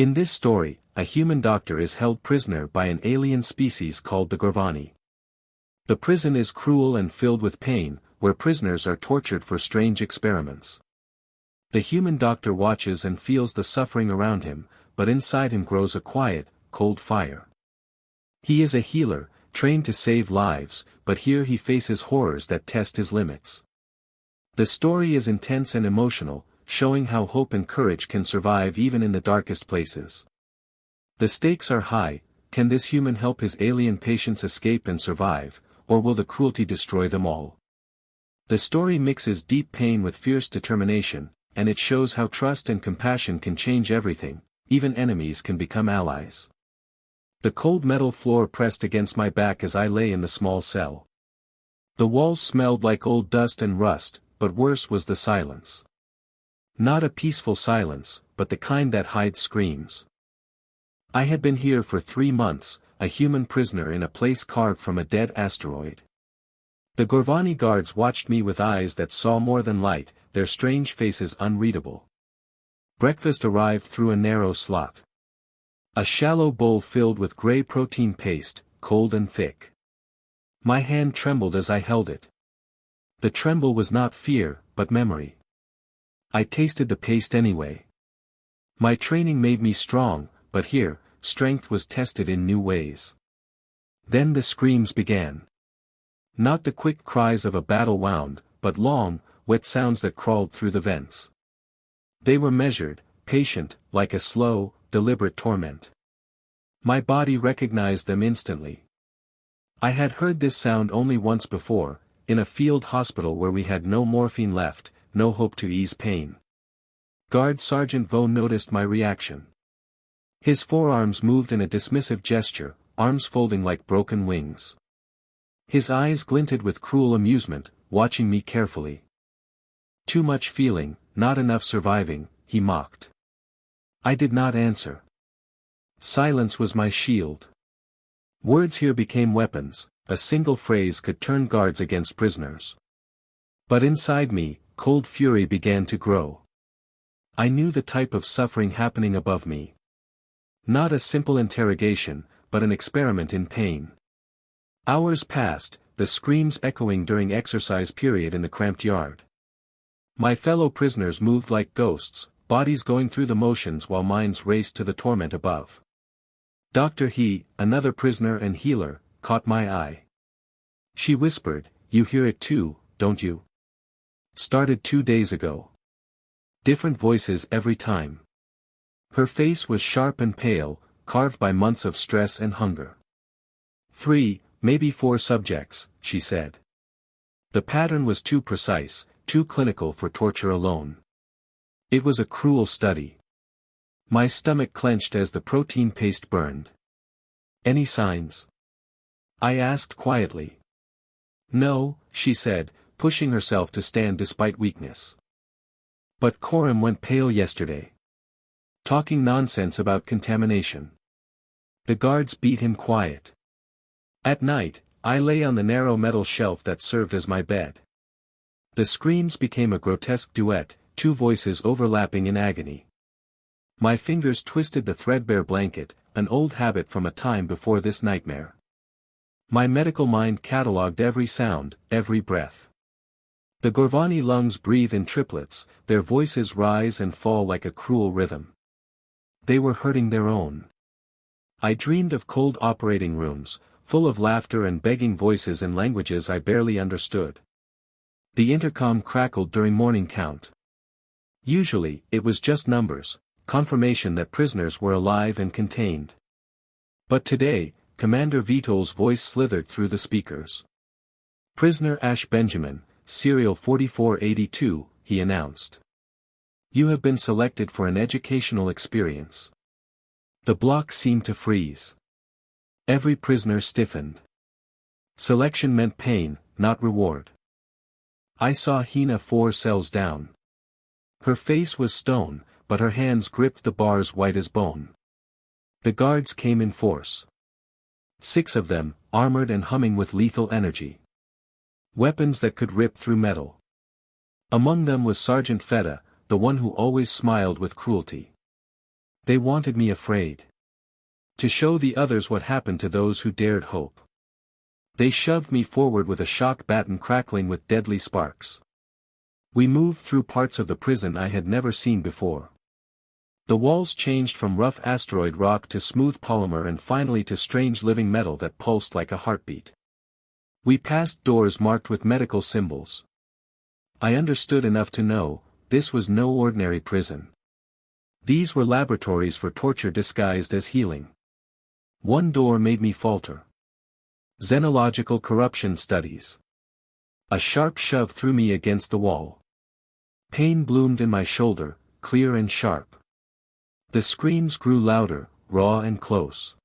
In this story, a human doctor is held prisoner by an alien species called the Gorvani. The prison is cruel and filled with pain, where prisoners are tortured for strange experiments. The human doctor watches and feels the suffering around him, but inside him grows a quiet, cold fire. He is a healer, trained to save lives, but here he faces horrors that test his limits. The story is intense and emotional, showing how hope and courage can survive even in the darkest places. The stakes are high. Can this human help his alien patients escape and survive, or will the cruelty destroy them all? The story mixes deep pain with fierce determination, and it shows how trust and compassion can change everything. Even enemies can become allies. The cold metal floor pressed against my back as I lay in the small cell. The walls smelled like old dust and rust, but worse was the silence. Not a peaceful silence, but the kind that hides screams. I had been here for 3 months, a human prisoner in a place carved from a dead asteroid. The Gorvani guards watched me with eyes that saw more than light, their strange faces unreadable. Breakfast arrived through a narrow slot. A shallow bowl filled with gray protein paste, cold and thick. My hand trembled as I held it. The tremble was not fear, but memory. I tasted the paste anyway. My training made me strong, but here, strength was tested in new ways. Then the screams began. Not the quick cries of a battle wound, but long, wet sounds that crawled through the vents. They were measured, patient, like a slow, deliberate torment. My body recognized them instantly. I had heard this sound only once before, in a field hospital where we had no morphine left, no hope to ease pain. Guard Sergeant Vo noticed my reaction. His forearms moved in a dismissive gesture, arms folding like broken wings. His eyes glinted with cruel amusement, watching me carefully. Too much feeling, not enough surviving, he mocked. I did not answer. Silence was my shield. Words here became weapons, a single phrase could turn guards against prisoners. But inside me, cold fury began to grow. I knew the type of suffering happening above me. Not a simple interrogation, but an experiment in pain. Hours passed, the screams echoing during exercise period in the cramped yard. My fellow prisoners moved like ghosts, bodies going through the motions while minds raced to the torment above. Dr. He, another prisoner and healer, caught my eye. She whispered, "You hear it too, don't you? Started 2 days ago. Different voices every time." Her face was sharp and pale, carved by months of stress and hunger. 3, maybe 4 subjects, she said. The pattern was too precise, too clinical for torture alone. It was a cruel study. My stomach clenched as the protein paste burned. "Any signs?" I asked quietly. "No," she said, pushing herself to stand despite weakness. "But Coram went pale yesterday. Talking nonsense about contamination." The guards beat him quiet. At night, I lay on the narrow metal shelf that served as my bed. The screams became a grotesque duet, 2 voices overlapping in agony. My fingers twisted the threadbare blanket, an old habit from a time before this nightmare. My medical mind catalogued every sound, every breath. The Gorvani lungs breathe in triplets, their voices rise and fall like a cruel rhythm. They were hurting their own. I dreamed of cold operating rooms, full of laughter and begging voices in languages I barely understood. The intercom crackled during morning count. Usually, it was just numbers, confirmation that prisoners were alive and contained. But today, Commander Vitol's voice slithered through the speakers. "Prisoner Ash Benjamin, Serial 4482, he announced. "You have been selected for an educational experience." The block seemed to freeze. Every prisoner stiffened. Selection meant pain, not reward. I saw Hina 4 cells down. Her face was stone, but her hands gripped the bars white as bone. The guards came in force. 6 of them, armored and humming with lethal energy. Weapons that could rip through metal. Among them was Sergeant Feta, the one who always smiled with cruelty. They wanted me afraid. To show the others what happened to those who dared hope. They shoved me forward with a shock baton crackling with deadly sparks. We moved through parts of the prison I had never seen before. The walls changed from rough asteroid rock to smooth polymer and finally to strange living metal that pulsed like a heartbeat. We passed doors marked with medical symbols. I understood enough to know, this was no ordinary prison. These were laboratories for torture disguised as healing. One door made me falter. Xenological corruption studies. A sharp shove threw me against the wall. Pain bloomed in my shoulder, clear and sharp. The screams grew louder, raw and close.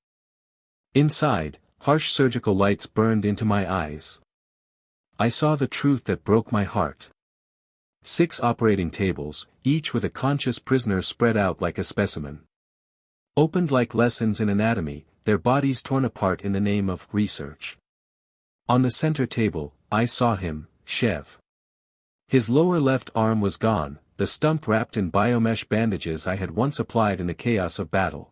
Inside, harsh surgical lights burned into my eyes. I saw the truth that broke my heart. 6 operating tables, each with a conscious prisoner spread out like a specimen. Opened like lessons in anatomy, their bodies torn apart in the name of research. On the center table, I saw him, Chev. His lower left arm was gone, the stump wrapped in biomesh bandages I had once applied in the chaos of battle.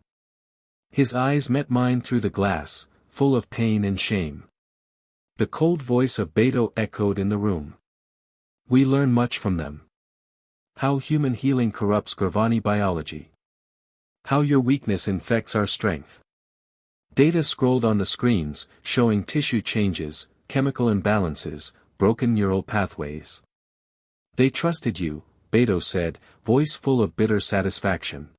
His eyes met mine through the glass, full of pain and shame. The cold voice of Beto echoed in the room. We learn much from them. How human healing corrupts Gravani biology. How your weakness infects our strength. Data scrolled on the screens, showing tissue changes, chemical imbalances, broken neural pathways. They trusted you, Beto said, voice full of bitter satisfaction.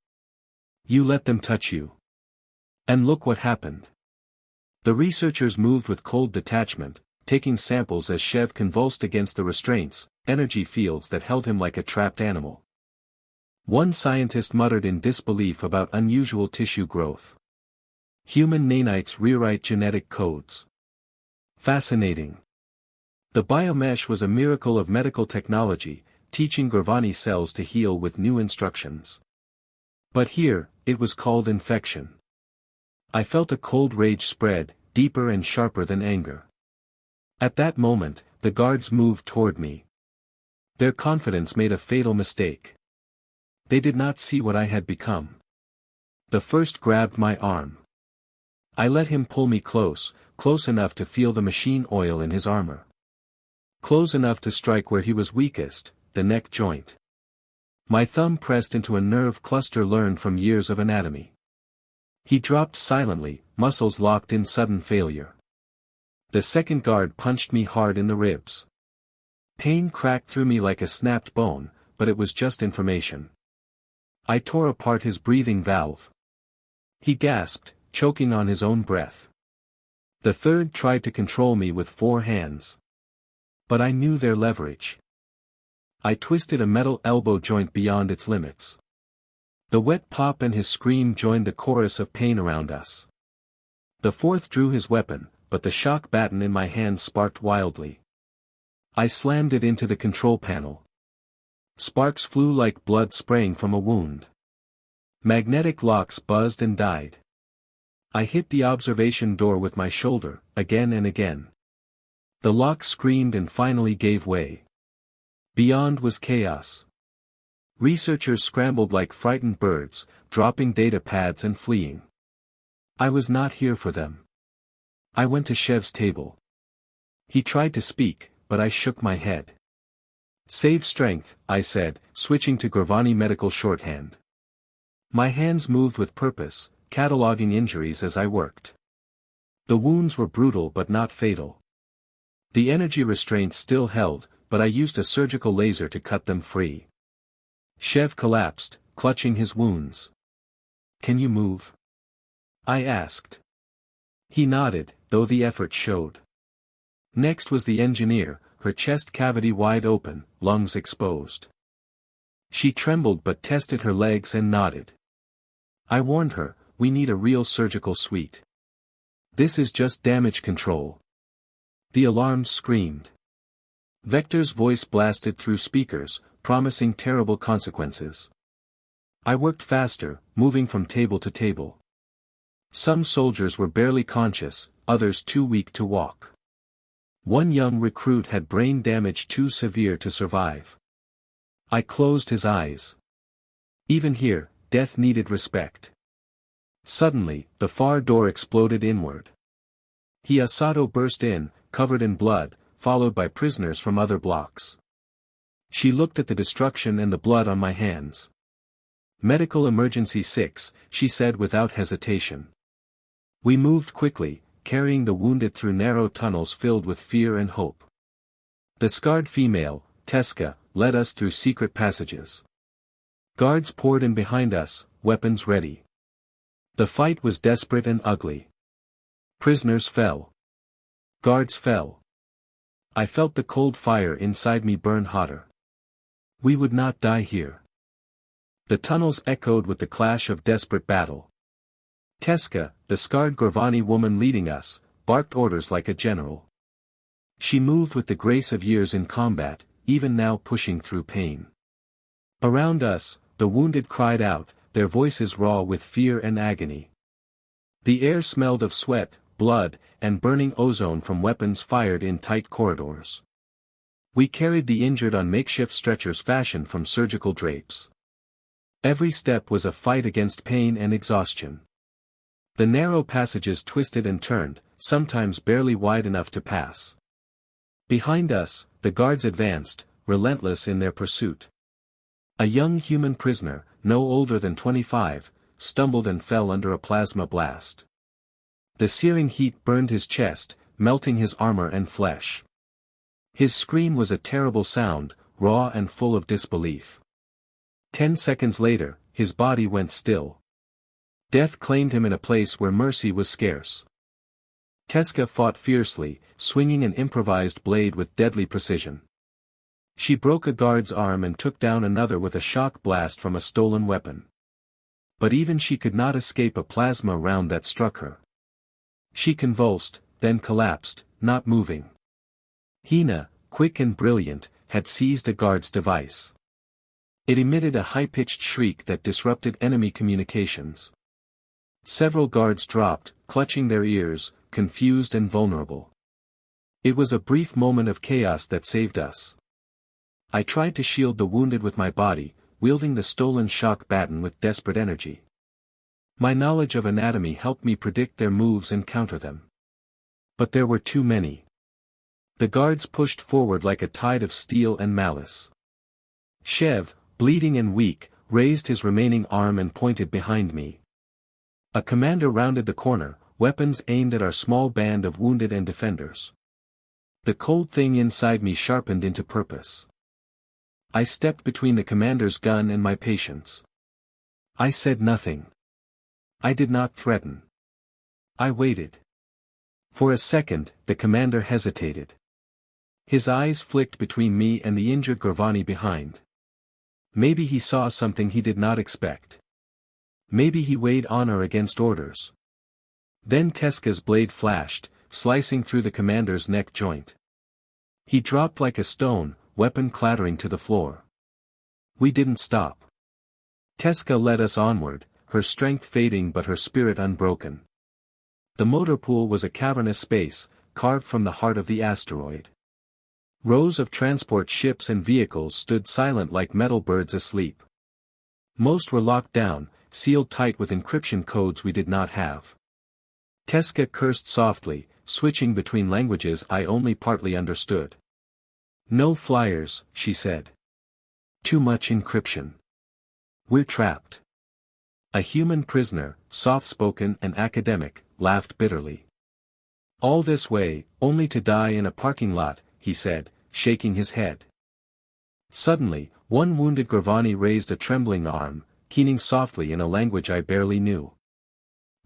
You let them touch you. And look what happened. The researchers moved with cold detachment, taking samples as Chev convulsed against the restraints, energy fields that held him like a trapped animal. One scientist muttered in disbelief about unusual tissue growth. Human nanites rewrite genetic codes. Fascinating. The biomesh was a miracle of medical technology, teaching Gravani cells to heal with new instructions. But here, it was called infection. I felt a cold rage spread, deeper and sharper than anger. At that moment, the guards moved toward me. Their confidence made a fatal mistake. They did not see what I had become. The first grabbed my arm. I let him pull me close enough to feel the machine oil in his armor. Close enough to strike where he was weakest, the neck joint. My thumb pressed into a nerve cluster learned from years of anatomy. He dropped silently, muscles locked in sudden failure. The second guard punched me hard in the ribs. Pain cracked through me like a snapped bone, but it was just information. I tore apart his breathing valve. He gasped, choking on his own breath. The third tried to control me with 4 hands. But I knew their leverage. I twisted a metal elbow joint beyond its limits. The wet pop and his scream joined the chorus of pain around us. The fourth drew his weapon, but the shock baton in my hand sparked wildly. I slammed it into the control panel. Sparks flew like blood spraying from a wound. Magnetic locks buzzed and died. I hit the observation door with my shoulder, again and again. The lock screamed and finally gave way. Beyond was chaos. Researchers scrambled like frightened birds, dropping data pads and fleeing. I was not here for them. I went to Chev's table. He tried to speak, but I shook my head. Save strength, I said, switching to Gravani medical shorthand. My hands moved with purpose, cataloging injuries as I worked. The wounds were brutal but not fatal. The energy restraints still held, but I used a surgical laser to cut them free. Chev collapsed, clutching his wounds. Can you move? I asked. He nodded, though the effort showed. Next was the engineer, her chest cavity wide open, lungs exposed. She trembled but tested her legs and nodded. I warned her, we need a real surgical suite. This is just damage control. The alarms screamed. Vector's voice blasted through speakers, promising terrible consequences. I worked faster, moving from table to table. Some soldiers were barely conscious, others too weak to walk. One young recruit had brain damage too severe to survive. I closed his eyes. Even here, death needed respect. Suddenly, the far door exploded inward. Hisato burst in, covered in blood, followed by prisoners from other blocks. She looked at the destruction and the blood on my hands. "Medical emergency 6, she said without hesitation. We moved quickly, carrying the wounded through narrow tunnels filled with fear and hope. The scarred female, Teska, led us through secret passages. Guards poured in behind us, weapons ready. The fight was desperate and ugly. Prisoners fell. Guards fell. I felt the cold fire inside me burn hotter. We would not die here. The tunnels echoed with the clash of desperate battle. Teska, the scarred Gorvani woman leading us, barked orders like a general. She moved with the grace of years in combat, even now pushing through pain. Around us, the wounded cried out, their voices raw with fear and agony. The air smelled of sweat, blood, and burning ozone from weapons fired in tight corridors. We carried the injured on makeshift stretchers fashioned from surgical drapes. Every step was a fight against pain and exhaustion. The narrow passages twisted and turned, sometimes barely wide enough to pass. Behind us, the guards advanced, relentless in their pursuit. A young human prisoner, no older than 25, stumbled and fell under a plasma blast. The searing heat burned his chest, melting his armor and flesh. His scream was a terrible sound, raw and full of disbelief. 10 seconds later, his body went still. Death claimed him in a place where mercy was scarce. Teska fought fiercely, swinging an improvised blade with deadly precision. She broke a guard's arm and took down another with a shock blast from a stolen weapon. But even she could not escape a plasma round that struck her. She convulsed, then collapsed, not moving. Hina, quick and brilliant, had seized a guard's device. It emitted a high-pitched shriek that disrupted enemy communications. Several guards dropped, clutching their ears, confused and vulnerable. It was a brief moment of chaos that saved us. I tried to shield the wounded with my body, wielding the stolen shock baton with desperate energy. My knowledge of anatomy helped me predict their moves and counter them. But there were too many. The guards pushed forward like a tide of steel and malice. Shev, bleeding and weak, raised his remaining arm and pointed behind me. A commander rounded the corner, weapons aimed at our small band of wounded and defenders. The cold thing inside me sharpened into purpose. I stepped between the commander's gun and my patients. I said nothing. I did not threaten. I waited. For a second, the commander hesitated. His eyes flicked between me and the injured Gorvani behind. Maybe he saw something he did not expect. Maybe he weighed honor against orders. Then Teska's blade flashed, slicing through the commander's neck joint. He dropped like a stone, weapon clattering to the floor. We didn't stop. Teska led us onward, her strength fading but her spirit unbroken. The motor pool was a cavernous space, carved from the heart of the asteroid. Rows of transport ships and vehicles stood silent like metal birds asleep. Most were locked down, sealed tight with encryption codes we did not have. Teska cursed softly, switching between languages I only partly understood. "No flyers," she said. "Too much encryption. We're trapped." A human prisoner, soft-spoken and academic, laughed bitterly. "All this way, only to die in a parking lot," he said, shaking his head. Suddenly, one wounded Gorvani raised a trembling arm, keening softly in a language I barely knew.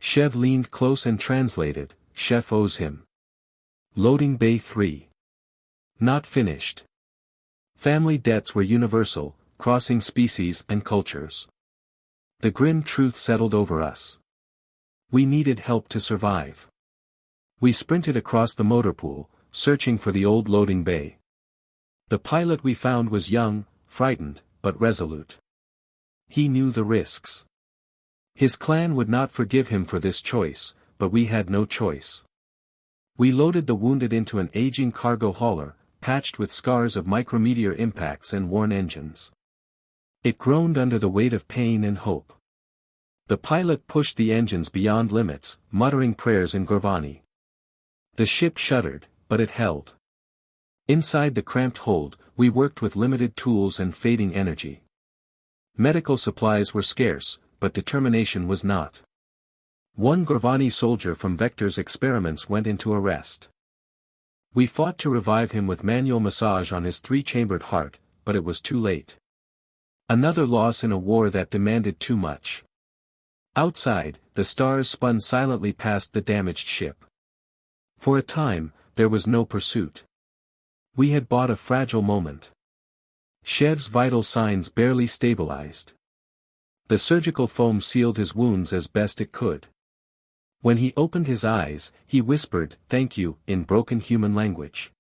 Shev leaned close and translated, "Chef owes him. Loading Bay 3. Not finished." Family debts were universal, crossing species and cultures. The grim truth settled over us. We needed help to survive. We sprinted across the motor pool, searching for the old loading bay. The pilot we found was young, frightened, but resolute. He knew the risks. His clan would not forgive him for this choice, but we had no choice. We loaded the wounded into an aging cargo hauler, patched with scars of micrometeor impacts and worn engines. It groaned under the weight of pain and hope. The pilot pushed the engines beyond limits, muttering prayers in Gravani. The ship shuddered, but it held. Inside the cramped hold, we worked with limited tools and fading energy. Medical supplies were scarce, but determination was not. One Gravani soldier from Vector's experiments went into arrest. We fought to revive him with manual massage on his three-chambered heart, but it was too late. Another loss in a war that demanded too much. Outside, the stars spun silently past the damaged ship. For a time, there was no pursuit. We had bought a fragile moment. Chev's vital signs barely stabilized. The surgical foam sealed his wounds as best it could. When he opened his eyes, he whispered, "Thank you," in broken human language.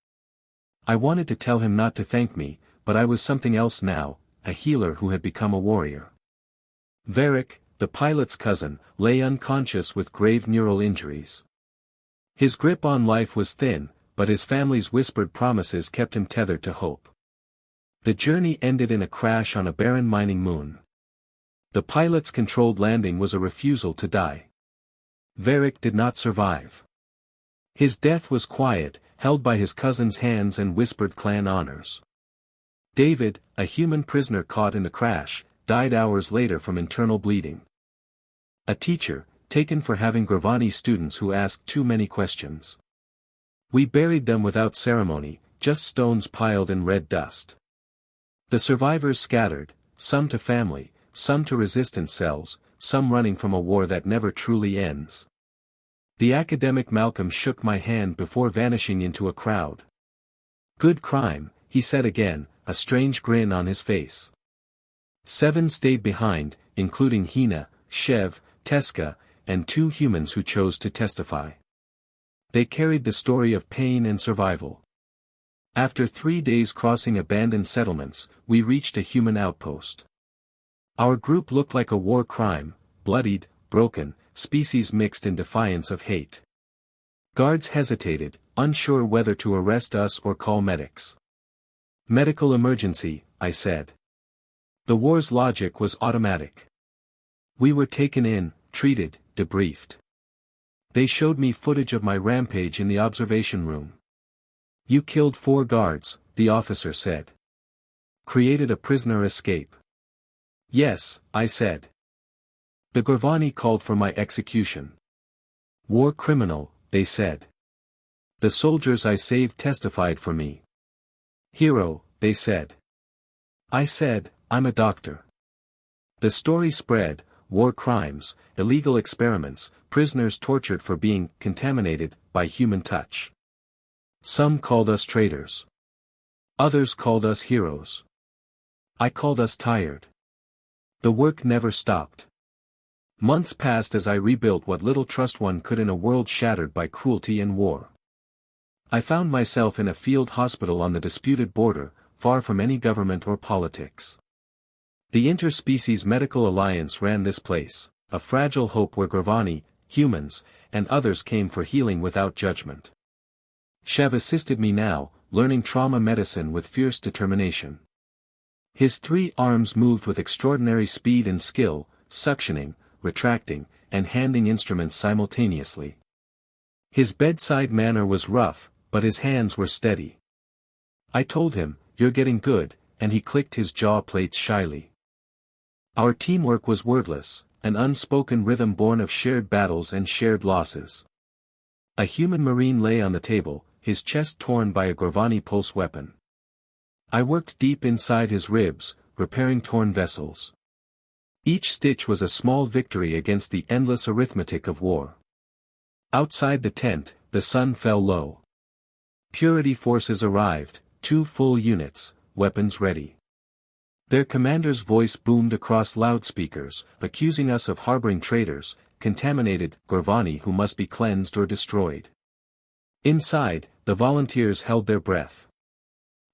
I wanted to tell him not to thank me, but I was something else now, a healer who had become a warrior. Varric, the pilot's cousin, lay unconscious with grave neural injuries. His grip on life was thin, but his family's whispered promises kept him tethered to hope. The journey ended in a crash on a barren mining moon. The pilot's controlled landing was a refusal to die. Varric did not survive. His death was quiet, held by his cousin's hands and whispered clan honors. David, a human prisoner caught in the crash, died hours later from internal bleeding. A teacher, taken for having Gravani students who asked too many questions. We buried them without ceremony, just stones piled in red dust. The survivors scattered, some to family, some to resistance cells, some running from a war that never truly ends. The academic Malcolm shook my hand before vanishing into a crowd. "Good crime," he said again, a strange grin on his face. 7 stayed behind, including Hina, Chev, Teska, and 2 humans who chose to testify. They carried the story of pain and survival. After 3 days crossing abandoned settlements, we reached a human outpost. Our group looked like a war crime, bloodied, broken, species mixed in defiance of hate. Guards hesitated, unsure whether to arrest us or call medics. "Medical emergency," I said. The war's logic was automatic. We were taken in, treated, debriefed. They showed me footage of my rampage in the observation room. "You killed 4 guards," the officer said. "Created a prisoner escape." "Yes," I said. The Gravani called for my execution. "War criminal," they said. The soldiers I saved testified for me. "Hero," they said. I said, "I'm a doctor." The story spread: war crimes, illegal experiments, prisoners tortured for being contaminated by human touch. Some called us traitors. Others called us heroes. I called us tired. The work never stopped. Months passed as I rebuilt what little trust one could in a world shattered by cruelty and war. I found myself in a field hospital on the disputed border, far from any government or politics. The Interspecies Medical Alliance ran this place, a fragile hope where Gravani, humans, and others came for healing without judgment. Chev assisted me now, learning trauma medicine with fierce determination. His 3 arms moved with extraordinary speed and skill, suctioning, retracting, and handing instruments simultaneously. His bedside manner was rough, but his hands were steady. I told him, "You're getting good," and he clicked his jaw plates shyly. Our teamwork was wordless, an unspoken rhythm born of shared battles and shared losses. A human marine lay on the table, his chest torn by a Gravani pulse weapon. I worked deep inside his ribs, repairing torn vessels. Each stitch was a small victory against the endless arithmetic of war. Outside the tent, the sun fell low. Purity forces arrived, 2 full units, weapons ready. Their commander's voice boomed across loudspeakers, accusing us of harboring traitors, contaminated Gravani who must be cleansed or destroyed. Inside, the volunteers held their breath.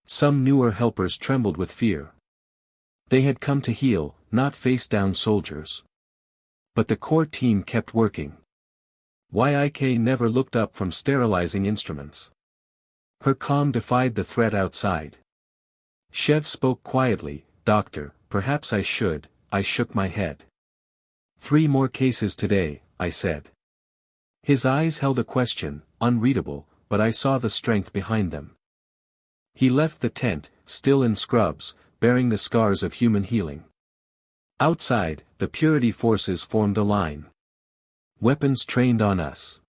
Some newer helpers trembled with fear. They had come to heal, not face-down soldiers. But the core team kept working. YIK never looked up from sterilizing instruments. Her calm defied the threat outside. Chev spoke quietly, "Doctor, perhaps I should." I shook my head. 3 more cases today, I said. His eyes held a question, unreadable, but I saw the strength behind them. He left the tent, still in scrubs, bearing the scars of human healing. Outside, the purity forces formed a line. Weapons trained on us.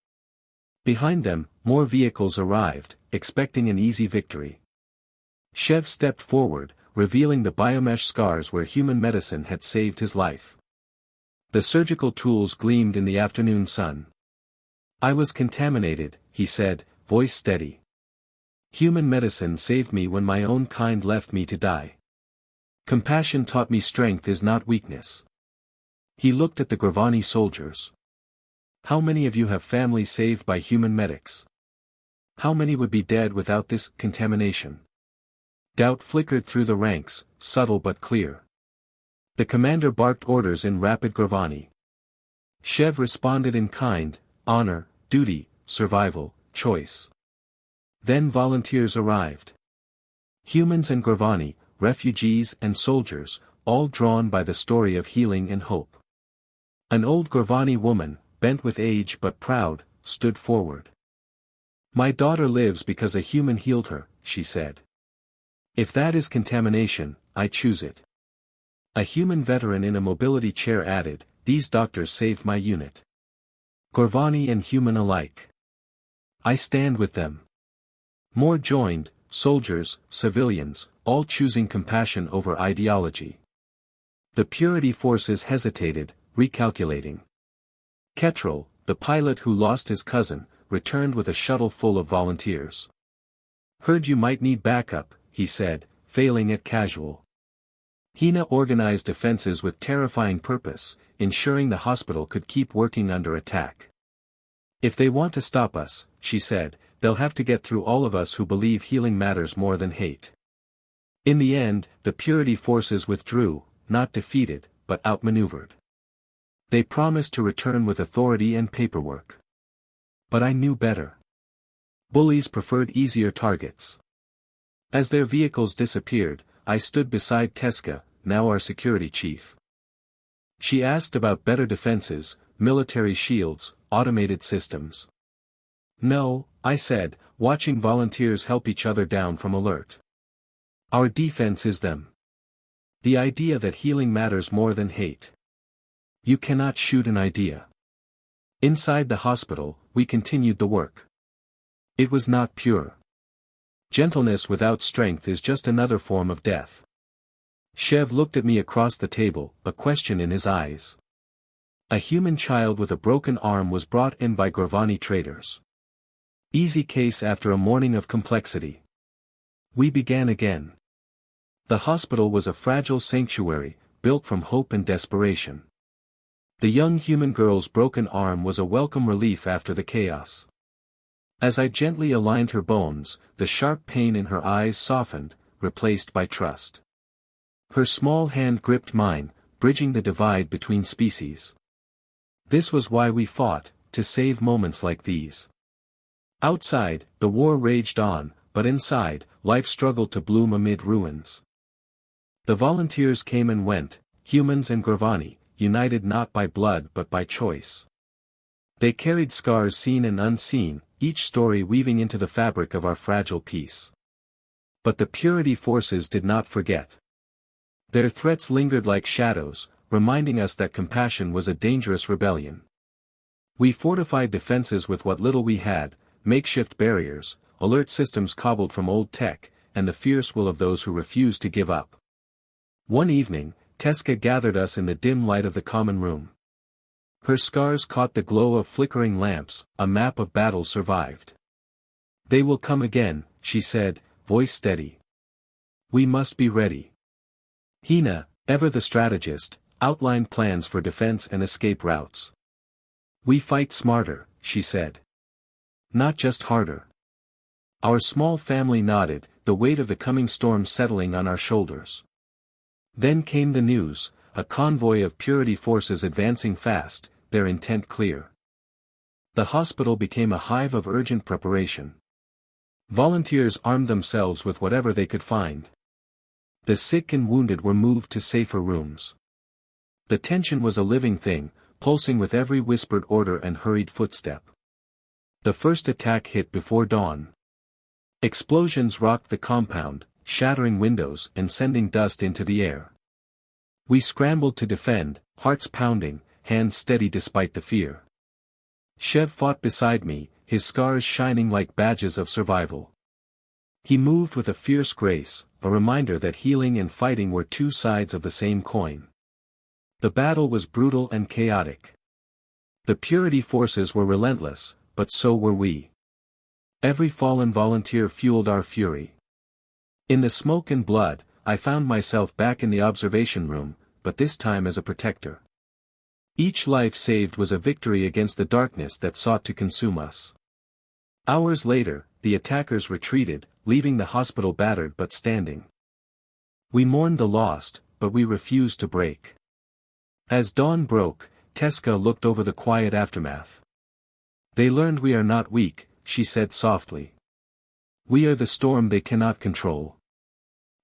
Behind them, more vehicles arrived, expecting an easy victory. Chev stepped forward, revealing the biomesh scars where human medicine had saved his life. The surgical tools gleamed in the afternoon sun. I was contaminated, he said, voice steady. Human medicine saved me when my own kind left me to die. Compassion taught me strength is not weakness. He looked at the Gravani soldiers. How many of you have families saved by human medics? How many would be dead without this contamination? Doubt flickered through the ranks, subtle but clear. The commander barked orders in rapid Gravani. Chev responded in kind, honor, duty, survival, choice. Then volunteers arrived. Humans and Gravani, refugees and soldiers, all drawn by the story of healing and hope. An old Gravani woman, bent with age but proud, stood forward. My daughter lives because a human healed her, she said. If that is contamination, I choose it. A human veteran in a mobility chair added, these doctors saved my unit. Gravani and human alike. I stand with them. More joined, soldiers, civilians, all choosing compassion over ideology. The purity forces hesitated, recalculating. Ketrel, the pilot who lost his cousin, returned with a shuttle full of volunteers. Heard you might need backup, he said, failing at casual. Hina organized defenses with terrifying purpose, ensuring the hospital could keep working under attack. If they want to stop us, she said, they'll have to get through all of us who believe healing matters more than hate. In the end, the purity forces withdrew, not defeated, but outmaneuvered. They promised to return with authority and paperwork. But I knew better. Bullies preferred easier targets. As their vehicles disappeared, I stood beside Teska, now our security chief. She asked about better defenses, military shields, automated systems. No, I said, watching volunteers help each other down from alert. Our defense is them. The idea that healing matters more than hate. You cannot shoot an idea. Inside the hospital, we continued the work. It was not pure. Gentleness without strength is just another form of death. Chev looked at me across the table, a question in his eyes. A human child with a broken arm was brought in by Gravani traders. Easy case after a morning of complexity. We began again. The hospital was a fragile sanctuary, built from hope and desperation. The young human girl's broken arm was a welcome relief after the chaos. As I gently aligned her bones, the sharp pain in her eyes softened, replaced by trust. Her small hand gripped mine, bridging the divide between species. This was why we fought, to save moments like these. Outside, the war raged on, but inside, life struggled to bloom amid ruins. The volunteers came and went, humans and Gravani, united not by blood but by choice. They carried scars seen and unseen, each story weaving into the fabric of our fragile peace. But the purity forces did not forget. Their threats lingered like shadows, reminding us that compassion was a dangerous rebellion. We fortified defenses with what little we had, makeshift barriers, alert systems cobbled from old tech, and the fierce will of those who refused to give up. One evening, Teska gathered us in the dim light of the common room. Her scars caught the glow of flickering lamps, a map of battle survived. They will come again, she said, voice steady. We must be ready. Hina, ever the strategist, outlined plans for defense and escape routes. We fight smarter, she said. Not just harder. Our small family nodded, the weight of the coming storm settling on our shoulders. Then came the news, a convoy of purity forces advancing fast, their intent clear. The hospital became a hive of urgent preparation. Volunteers armed themselves with whatever they could find. The sick and wounded were moved to safer rooms. The tension was a living thing, pulsing with every whispered order and hurried footstep. The first attack hit before dawn. Explosions rocked the compound, shattering windows and sending dust into the air. We scrambled to defend, hearts pounding, hands steady despite the fear. Chev fought beside me, his scars shining like badges of survival. He moved with a fierce grace, a reminder that healing and fighting were two sides of the same coin. The battle was brutal and chaotic. The purity forces were relentless, but so were we. Every fallen volunteer fueled our fury. In the smoke and blood, I found myself back in the observation room, but this time as a protector. Each life saved was a victory against the darkness that sought to consume us. Hours later, the attackers retreated, leaving the hospital battered but standing. We mourned the lost, but we refused to break. As dawn broke, Teska looked over the quiet aftermath. "They learned we are not weak," she said softly. "We are the storm they cannot control."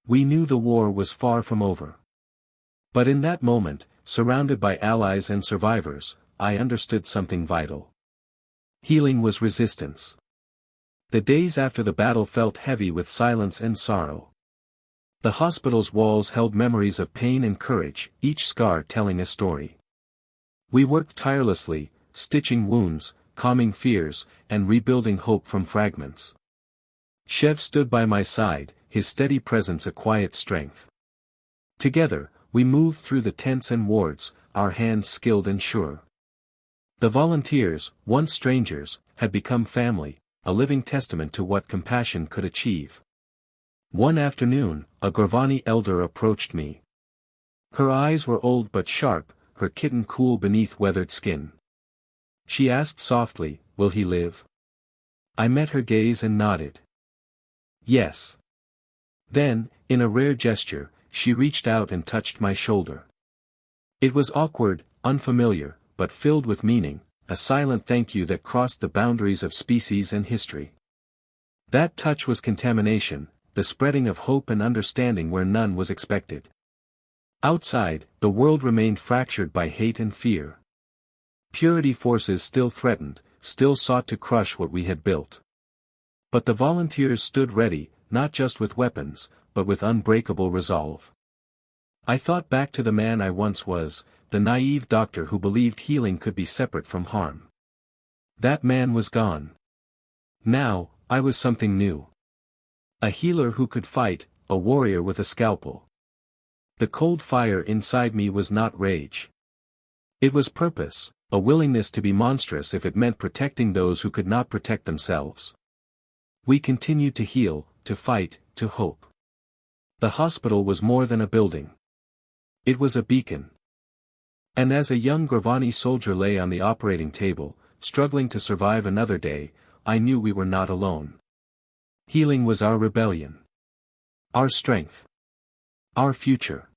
We knew the war was far from over. But in that moment, surrounded by allies and survivors, I understood something vital. Healing was resistance. The days after the battle felt heavy with silence and sorrow. The hospital's walls held memories of pain and courage, each scar telling a story. We worked tirelessly, stitching wounds, calming fears, and rebuilding hope from fragments. Chev stood by my side, his steady presence a quiet strength. Together, we moved through the tents and wards, our hands skilled and sure. The volunteers, once strangers, had become family, a living testament to what compassion could achieve. One afternoon, a Gravani elder approached me. Her eyes were old but sharp, her kitten cool beneath weathered skin. She asked softly, "Will he live?" I met her gaze and nodded. "Yes." Then, in a rare gesture, she reached out and touched my shoulder. It was awkward, unfamiliar, but filled with meaning, a silent thank you that crossed the boundaries of species and history. That touch was contamination, the spreading of hope and understanding where none was expected. Outside, the world remained fractured by hate and fear. Purity forces still threatened, still sought to crush what we had built. But the volunteers stood ready, not just with weapons, but with unbreakable resolve. I thought back to the man I once was, the naive doctor who believed healing could be separate from harm. That man was gone. Now, I was something new. A healer who could fight, a warrior with a scalpel. The cold fire inside me was not rage. It was purpose, a willingness to be monstrous if it meant protecting those who could not protect themselves. We continued to heal, to fight, to hope. The hospital was more than a building. It was a beacon. And as a young Gravani soldier lay on the operating table, struggling to survive another day, I knew we were not alone. Healing was our rebellion. Our strength. Our future.